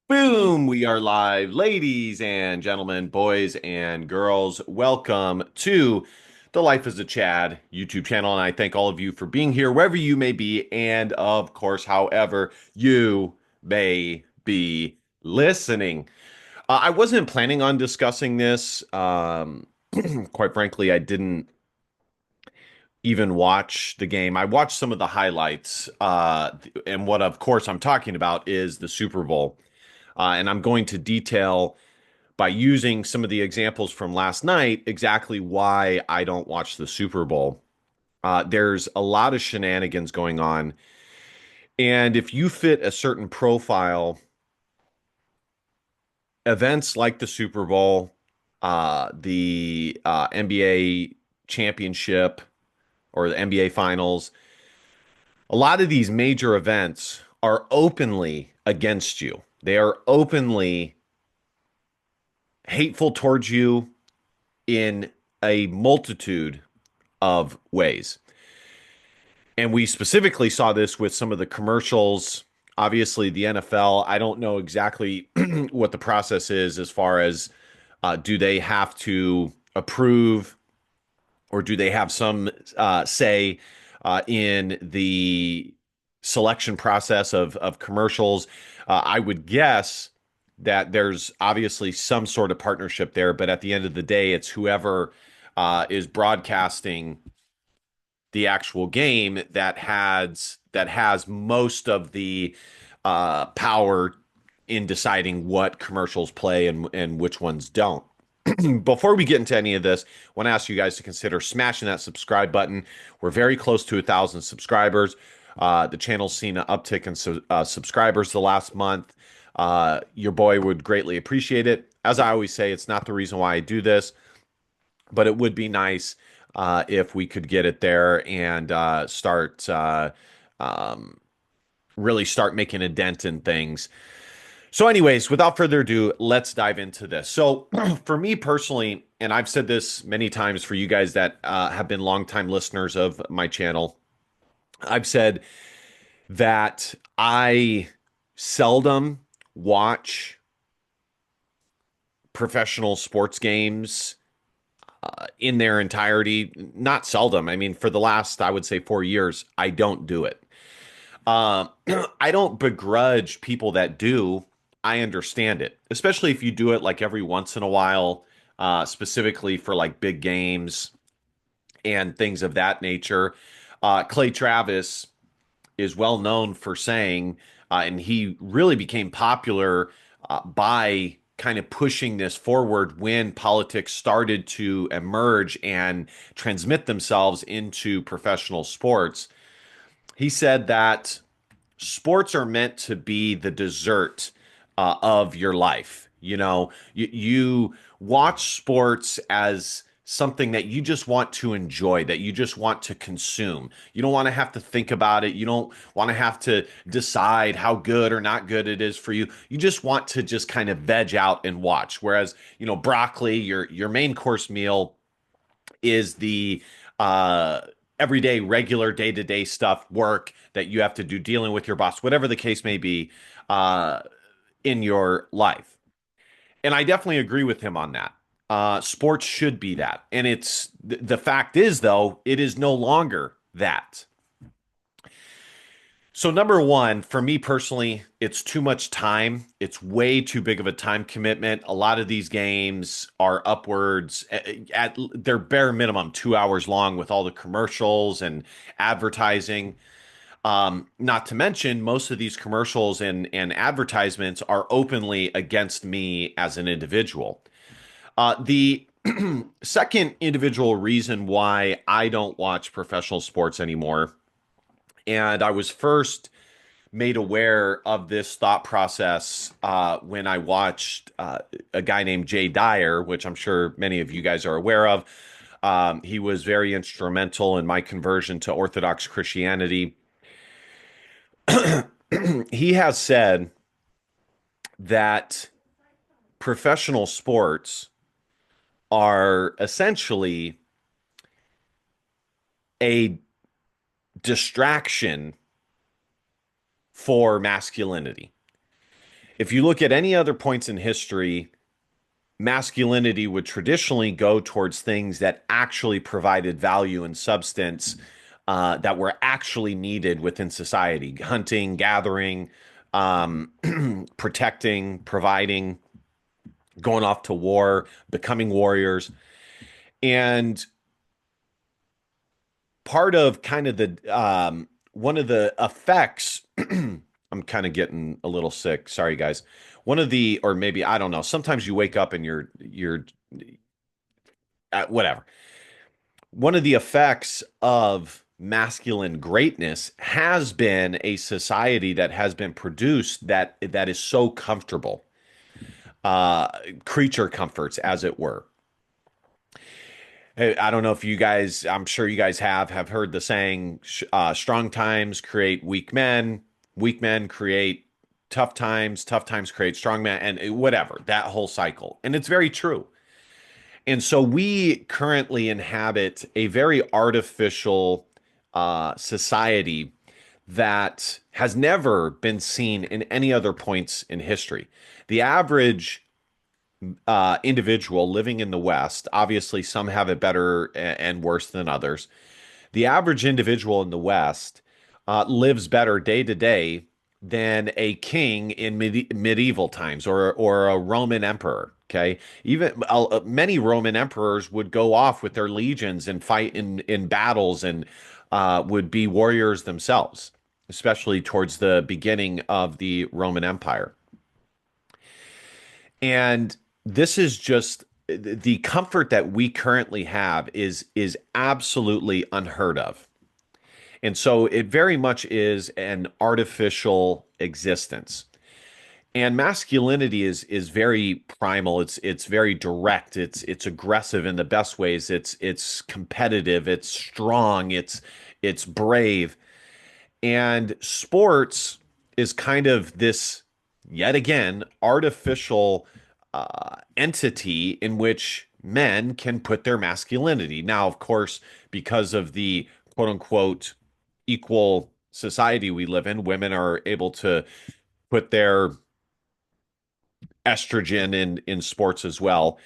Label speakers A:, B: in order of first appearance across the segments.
A: Boom, we are live. Ladies and gentlemen, boys and girls, welcome to the Life as a Chad YouTube channel. And I thank all of you for being here, wherever you may be. And of course, however you may be listening. I wasn't planning on discussing this. Quite frankly, I didn't even watch the game. I watched some of the highlights. And what, of course, I'm talking about is the Super Bowl. And I'm going to detail by using some of the examples from last night exactly why I don't watch the Super Bowl. There's a lot of shenanigans going on. And if you fit a certain profile, events like the Super Bowl, the NBA championship, or the NBA finals, a lot of these major events are openly against you. They are openly hateful towards you in a multitude of ways. And we specifically saw this with some of the commercials. Obviously, the NFL, I don't know exactly what the process is as far as do they have to approve or do they have some say in the selection process of commercials? I would guess that there's obviously some sort of partnership there, but at the end of the day, it's whoever is broadcasting the actual game that has most of the power in deciding what commercials play and which ones don't. Before we get into any of this, I want to ask you guys to consider smashing that subscribe button. We're very close to 1,000 subscribers. The channel's seen an uptick in subscribers the last month. Your boy would greatly appreciate it. As I always say, it's not the reason why I do this, but it would be nice if we could get it there and um, really start making a dent in things. So, anyways, without further ado, let's dive into this. So, for me personally, and I've said this many times for you guys that have been longtime listeners of my channel, I've said that I seldom watch professional sports games in their entirety. Not seldom. I mean, for the last, I would say, 4 years, I don't do it. Uh, I don't begrudge people that do. I understand it, especially if you do it like every once in a while, specifically for like big games and things of that nature. Clay Travis is well known for saying, and he really became popular by kind of pushing this forward when politics started to emerge and transmit themselves into professional sports. He said that sports are meant to be the dessert of your life. You watch sports as something that you just want to enjoy, that you just want to consume. You don't want to have to think about it. You don't want to have to decide how good or not good it is for you. You just want to just kind of veg out and watch. Whereas, broccoli, your main course meal is the uh everyday regular day-to-day stuff, work that you have to do, dealing with your boss, whatever the case may be, uh in your life. And I definitely agree with him on that. Sports should be that. And the fact is, though, it is no longer that. So, number one, for me personally, it's too much time. It's way too big of a time commitment. A lot of these games are upwards at their bare minimum 2 hours long with all the commercials and advertising. Not to mention, most of these commercials and advertisements are openly against me as an individual. The second individual reason why I don't watch professional sports anymore, and I was first made aware of this thought process when I watched a guy named Jay Dyer, which I'm sure many of you guys are aware of. He was very instrumental in my conversion to Orthodox Christianity. He has said that professional sports are essentially a distraction for masculinity. If you look at any other points in history, masculinity would traditionally go towards things that actually provided value and substance, that were actually needed within society: hunting, gathering, um, protecting, providing, going off to war, becoming warriors. And part of kind of the one of the effects, I'm kind of getting a little sick. Sorry, guys. One of the, or maybe I don't know. Sometimes you wake up and you're whatever. One of the effects of masculine greatness has been a society that has been produced that is so comfortable, uh, creature comforts, as it were. Hey, I don't know if you guys, I'm sure you guys have heard the saying, strong times create weak men create tough times create strong men, and whatever, that whole cycle. And it's very true. And so we currently inhabit a very artificial society that has never been seen in any other points in history. The average individual living in the West, obviously some have it better and worse than others. The average individual in the West lives better day to day than a king in medieval times, or a Roman emperor. Okay, even many Roman emperors would go off with their legions and fight in battles, and would be warriors themselves, especially towards the beginning of the Roman Empire. And this is just the comfort that we currently have is absolutely unheard of. And so it very much is an artificial existence. And masculinity is very primal. It's very direct. It's aggressive in the best ways. It's competitive. It's strong. It's brave. And sports is kind of this, yet again, artificial entity in which men can put their masculinity. Now, of course, because of the quote unquote equal society we live in, women are able to put their estrogen in sports as well,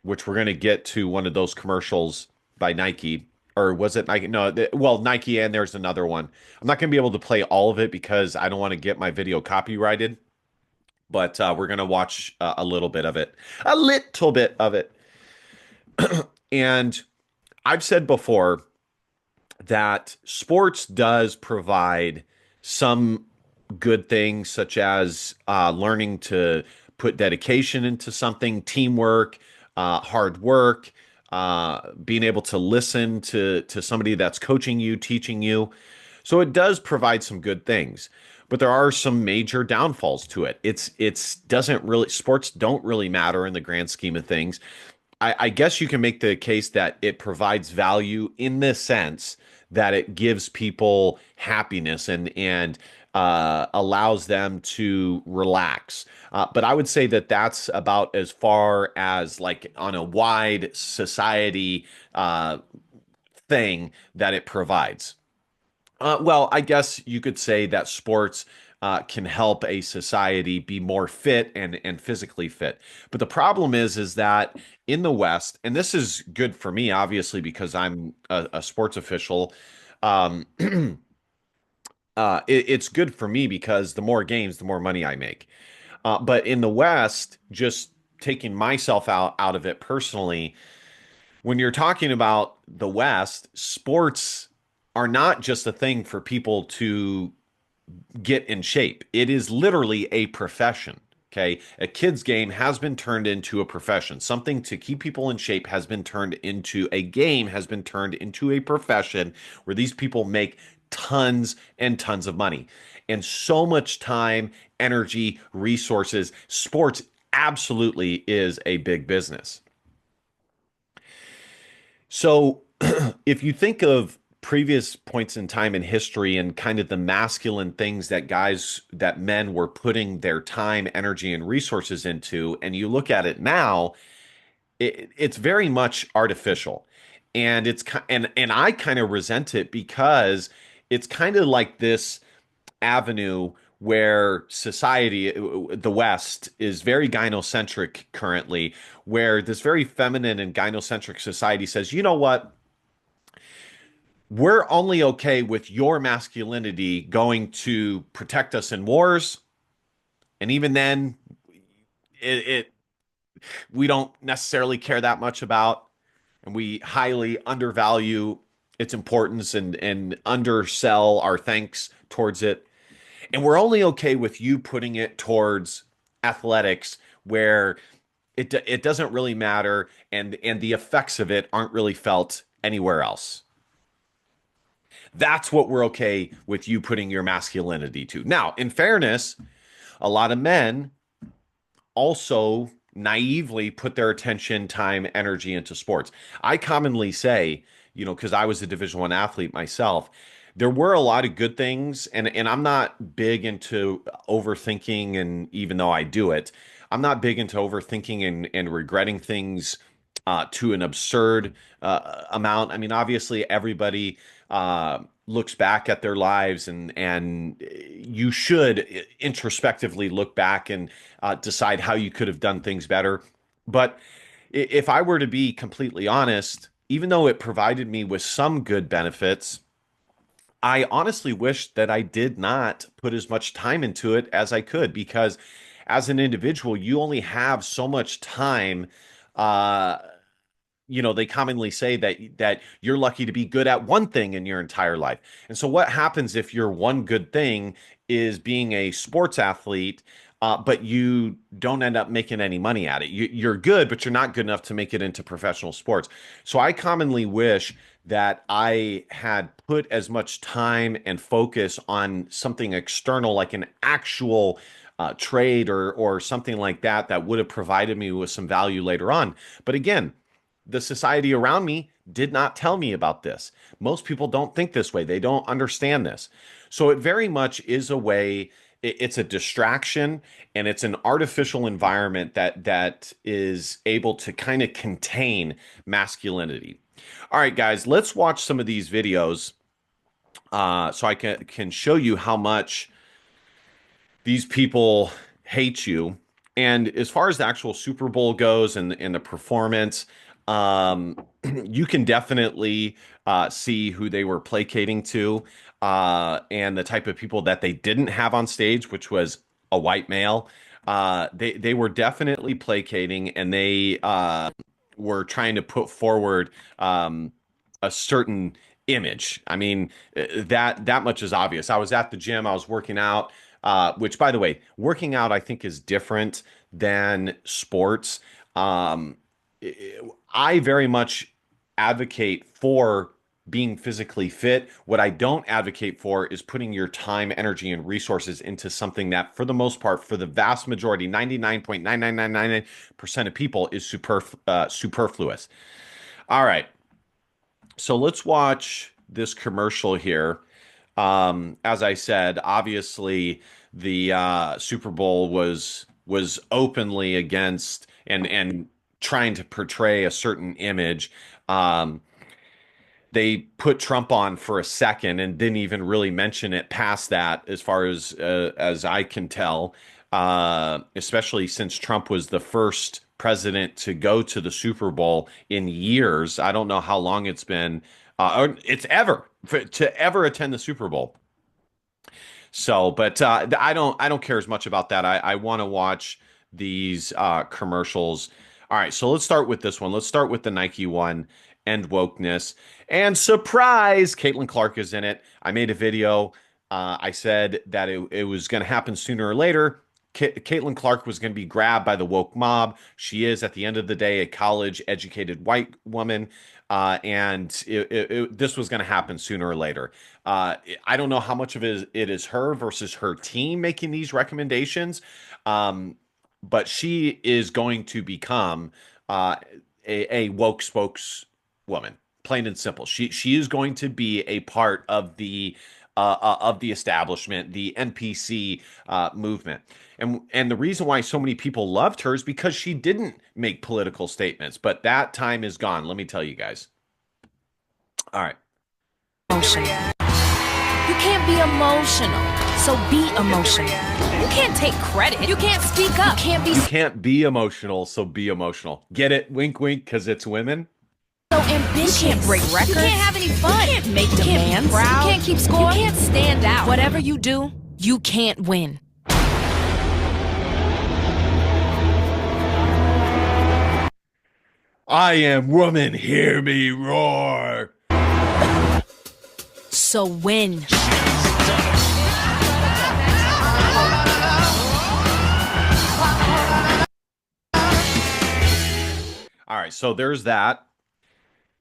A: which we're going to get to one of those commercials by Nike. Or was it Nike? No, well, Nike, and there's another one. I'm not going to be able to play all of it because I don't want to get my video copyrighted, but we're going to watch a little bit of it. A little bit of it. And I've said before that sports does provide some good things, such as learning to put dedication into something, teamwork, hard work, being able to listen to somebody that's coaching you, teaching you. So it does provide some good things, but there are some major downfalls to it. It's doesn't really, sports don't really matter in the grand scheme of things. I guess you can make the case that it provides value in the sense that it gives people happiness and allows them to relax. But I would say that that's about as far as, like, on a wide society thing that it provides. Well, I guess you could say that sports can help a society be more fit and physically fit. But the problem is that in the West, and this is good for me, obviously, because I'm a sports official. Um, it's good for me because the more games, the more money I make. But in the West, just taking myself out of it personally, when you're talking about the West, sports are not just a thing for people to get in shape. It is literally a profession. Okay. A kid's game has been turned into a profession. Something to keep people in shape has been turned into a game, has been turned into a profession where these people make tons and tons of money and so much time, energy, resources. Sports absolutely is a big business. So, if you think of previous points in time in history and kind of the masculine things that men were putting their time, energy, and resources into, and you look at it now, it's very much artificial. And and I kind of resent it because it's kind of like this avenue where society, the West, is very gynocentric currently, where this very feminine and gynocentric society says, you know what? We're only okay with your masculinity going to protect us in wars. And even then, it we don't necessarily care that much about, and we highly undervalue its importance and undersell our thanks towards it. And we're only okay with you putting it towards athletics where it doesn't really matter and the effects of it aren't really felt anywhere else. That's what we're okay with you putting your masculinity to. Now, in fairness, a lot of men also naively put their attention, time, energy into sports. I commonly say, because I was a Division 1 athlete myself, there were a lot of good things, and I'm not big into overthinking, and even though I do it, I'm not big into overthinking and regretting things to an absurd amount. I mean, obviously, everybody looks back at their lives, and you should introspectively look back and decide how you could have done things better. But if I were to be completely honest, even though it provided me with some good benefits, I honestly wish that I did not put as much time into it as I could, because as an individual, you only have so much time. Uh, they commonly say that you're lucky to be good at one thing in your entire life. And so what happens if your one good thing is being a sports athlete, but you don't end up making any money at it? You're good, but you're not good enough to make it into professional sports. So I commonly wish that I had put as much time and focus on something external, like an actual trade or something like that, that would have provided me with some value later on. But again, the society around me did not tell me about this. Most people don't think this way. They don't understand this. So it very much is a way, it's a distraction, and it's an artificial environment that is able to kind of contain masculinity. All right, guys, let's watch some of these videos so I can show you how much these people hate you. And as far as the actual Super Bowl goes and the performance, you can definitely see who they were placating to, and the type of people that they didn't have on stage, which was a white male. They were definitely placating, and they were trying to put forward a certain image. I mean, that much is obvious. I was at the gym, I was working out, which, by the way, working out I think is different than sports. Um, I very much advocate for being physically fit. What I don't advocate for is putting your time, energy, and resources into something that, for the most part, for the vast majority, 99.99999% of people, is superfluous. All right. So let's watch this commercial here. As I said, obviously the Super Bowl was openly against and trying to portray a certain image. Um, they put Trump on for a second and didn't even really mention it past that, as I can tell. Especially since Trump was the first president to go to the Super Bowl in years. I don't know how long it's been, or it's ever to ever attend the Super Bowl. So, but I don't care as much about that. I want to watch these commercials. All right, so let's start with this one. Let's start with the Nike one, End Wokeness. And surprise, Caitlin Clark is in it. I made a video. I said that it was going to happen sooner or later. Caitlin Clark was going to be grabbed by the woke mob. She is, at the end of the day, a college-educated white woman, and this was going to happen sooner or later. I don't know how much of it is her versus her team making these recommendations, but she is going to become a woke spokeswoman, plain and simple. She is going to be a part of the establishment, the NPC movement. And the reason why so many people loved her is because she didn't make political statements. But that time is gone, let me tell you guys. All right.
B: You can't be emotional. so be emotional. You can't take credit. You can't speak up. You can't be
A: You can't be emotional, so be emotional. Get it? Wink, wink, because it's women.
B: so ambitious. You can't break records. You can't have any fun. You can't make demands. You can't keep score. You can't stand out. Whatever you do, you can't win.
A: I am woman, hear me roar.
B: So win.
A: All right, so there's that.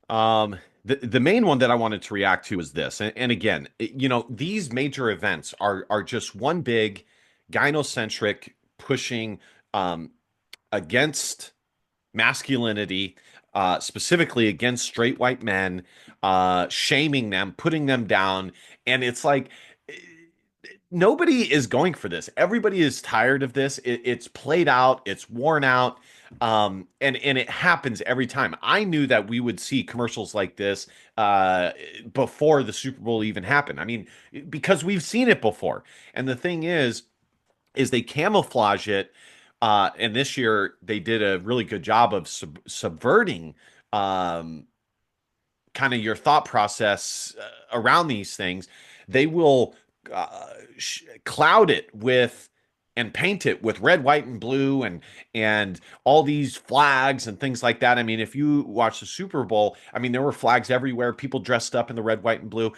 A: The main one that I wanted to react to is this, and again, these major events are just one big gynocentric pushing um, against masculinity, specifically against straight white men, shaming them, putting them down, and it's like nobody is going for this. Everybody is tired of this. It's played out. It's worn out. And it happens every time. I knew that we would see commercials like this before the Super Bowl even happened. I mean, because we've seen it before. And the thing is they camouflage it. And this year they did a really good job of subverting kind of your thought process around these things. They will cloud it with and paint it with red, white, and blue, and all these flags and things like that. I mean, if you watch the Super Bowl, I mean, there were flags everywhere, people dressed up in the red, white, and blue.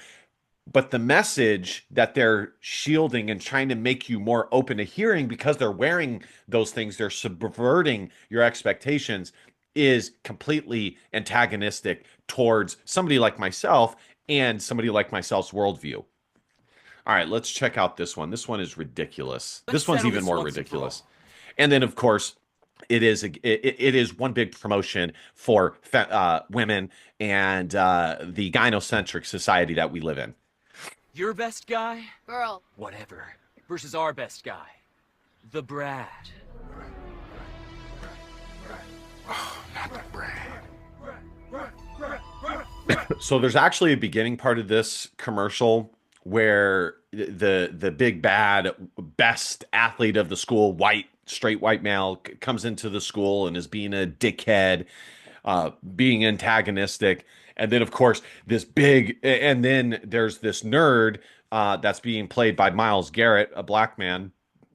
A: But the message that they're shielding and trying to make you more open to hearing because they're wearing those things, they're subverting your expectations, is completely antagonistic towards somebody like myself and somebody like myself's worldview. All right, let's check out this one. This one is ridiculous. This one's even more ridiculous. And then, of course, it is one big promotion for women and the gynocentric society that we live in.
C: Your best guy?
D: Girl.
C: Whatever. Versus our best guy. The Brad.
E: Oh, not the Brad.
A: So there's actually a beginning part of this commercial where the big bad best athlete of the school, straight white male, comes into the school and is being a dickhead, being antagonistic. And then, of course, and then there's this nerd that's being played by Myles Garrett, a black man.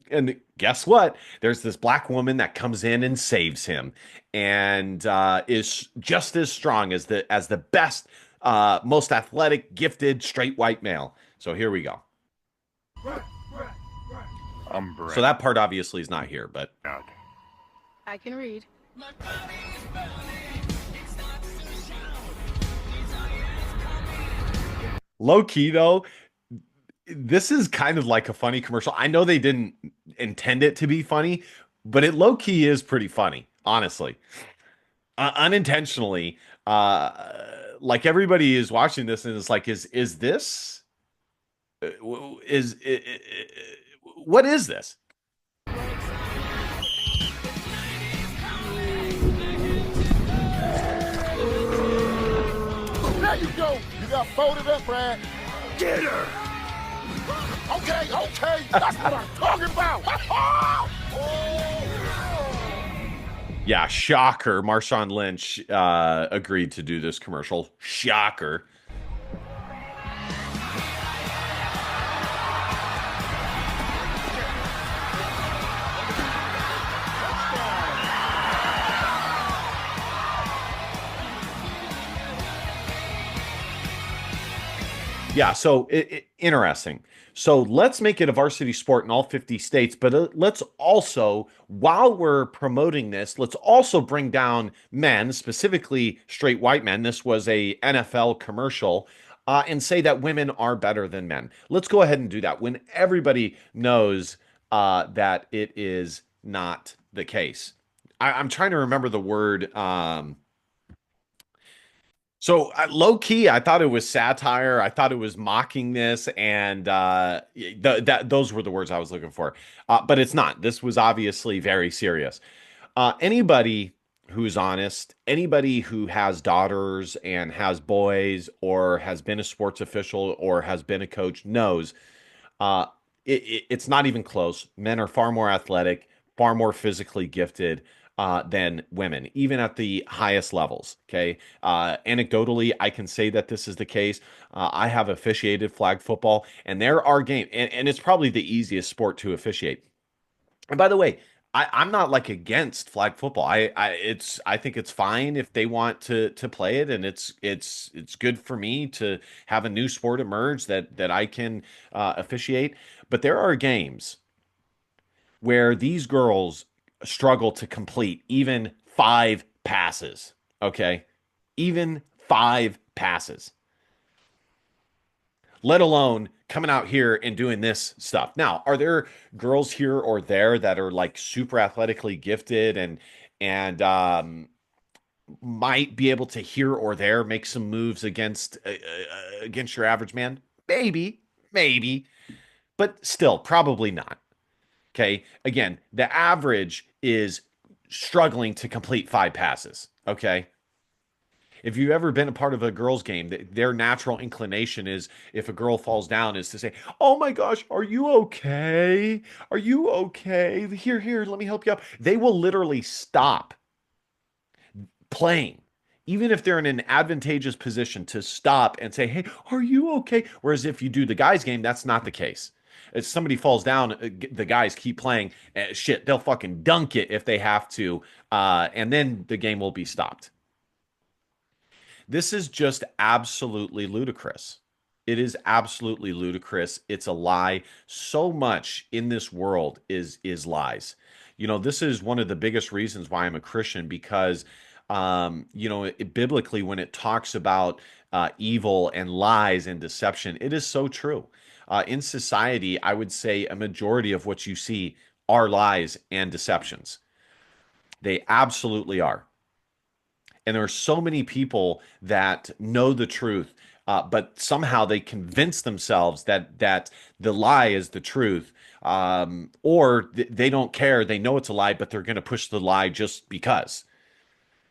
A: And guess what? There's this black woman that comes in and saves him, and is just as strong as the best, most athletic, gifted, straight white male. So here we go. So that part obviously is not here, but
D: I can read.
A: low key though, this is kind of like a funny commercial. I know they didn't intend it to be funny, but it low key is pretty funny, honestly. Unintentionally, like everybody is watching this and it's like, is this what is this?
E: There you go. You got folded up, Brad. Get her. Okay. That's what I'm talking about.
A: Yeah, shocker. Marshawn Lynch agreed to do this commercial. Shocker. Yeah, so interesting. So let's make it a varsity sport in all 50 states, but let's also, while we're promoting this, let's also bring down men, specifically straight white men. This was a NFL commercial, and say that women are better than men. Let's go ahead and do that when everybody knows that it is not the case. I'm trying to remember the word. So low key, I thought it was satire. I thought it was mocking this, and those were the words I was looking for. But it's not. This was obviously very serious. Anybody who's honest, anybody who has daughters and has boys, or has been a sports official or has been a coach knows It's not even close. Men are far more athletic, far more physically gifted than women, even at the highest levels. Okay. Anecdotally, I can say that this is the case. I have officiated flag football, and there are games, and it's probably the easiest sport to officiate. And by the way, I'm not like against flag football. I think it's fine if they want to play it, and it's good for me to have a new sport emerge that I can officiate. But there are games where these girls struggle to complete even 5 passes. Okay, even 5 passes, let alone coming out here and doing this stuff. Now, are there girls here or there that are like super athletically gifted and might be able to here or there make some moves against your average man? Maybe, but still probably not. Okay. Again, the average is struggling to complete 5 passes. Okay. If you've ever been a part of a girls' game, their natural inclination is if a girl falls down is to say, "Oh my gosh, are you okay? Are you okay? Here, let me help you up." They will literally stop playing, even if they're in an advantageous position to stop and say, "Hey, are you okay?" Whereas if you do the guys' game, that's not the case. If somebody falls down, the guys keep playing. Shit, they'll fucking dunk it if they have to, and then the game will be stopped. This is just absolutely ludicrous. It is absolutely ludicrous. It's a lie. So much in this world is lies. This is one of the biggest reasons why I'm a Christian because biblically, when it talks about evil and lies and deception, it is so true. In society, I would say a majority of what you see are lies and deceptions. They absolutely are. And there are so many people that know the truth, but somehow they convince themselves that the lie is the truth, or they don't care. They know it's a lie, but they're going to push the lie just because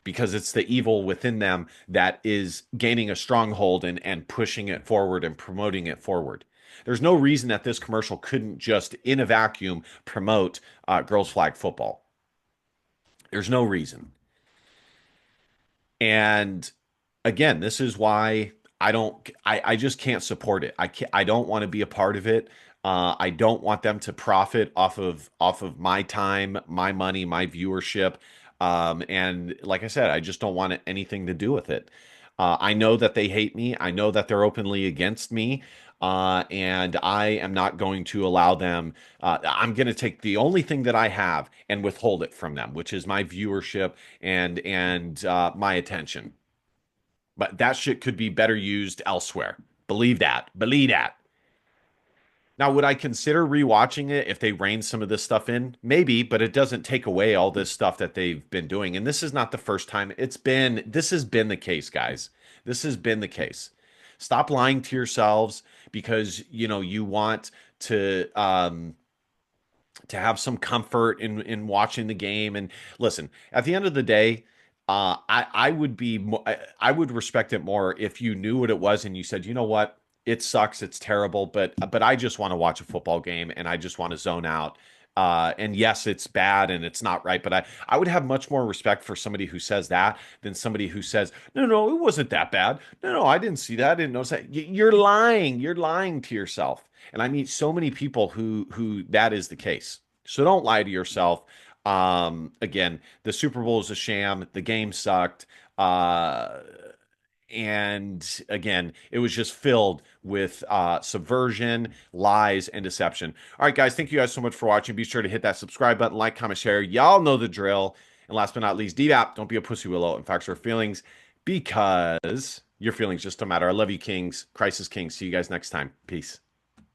A: it's the evil within them that is gaining a stronghold and pushing it forward and promoting it forward. There's no reason that this commercial couldn't just, in a vacuum, promote girls' flag football. There's no reason. And again, this is why I just can't support it. I don't want to be a part of it. I don't want them to profit off of my time, my money, my viewership. And like I said, I just don't want anything to do with it. I know that they hate me. I know that they're openly against me. And I am not going to allow them. I'm going to take the only thing that I have and withhold it from them, which is my viewership and my attention. But that shit could be better used elsewhere. Believe that. Believe that. Now, would I consider rewatching it if they rein some of this stuff in? Maybe, but it doesn't take away all this stuff that they've been doing. And this is not the first time. This has been the case, guys. This has been the case. Stop lying to yourselves because you want to have some comfort in watching the game. And listen, at the end of the day, I would respect it more if you knew what it was and you said, you know what, it sucks, it's terrible, but I just want to watch a football game and I just want to zone out. And yes, it's bad and it's not right, but I would have much more respect for somebody who says that than somebody who says, no, it wasn't that bad. No, I didn't see that. I didn't notice that. You're lying. You're lying to yourself. And I meet so many people who that is the case. So don't lie to yourself. Again, the Super Bowl is a sham. The game sucked. And again, it was just filled with subversion, lies, and deception. All right, guys, thank you guys so much for watching. Be sure to hit that subscribe button, like, comment, share. Y'all know the drill. And last but not least, DVAP, don't be a pussy willow and facts or feelings because your feelings just don't matter. I love you, kings. Christ is king. See you guys next time. Peace.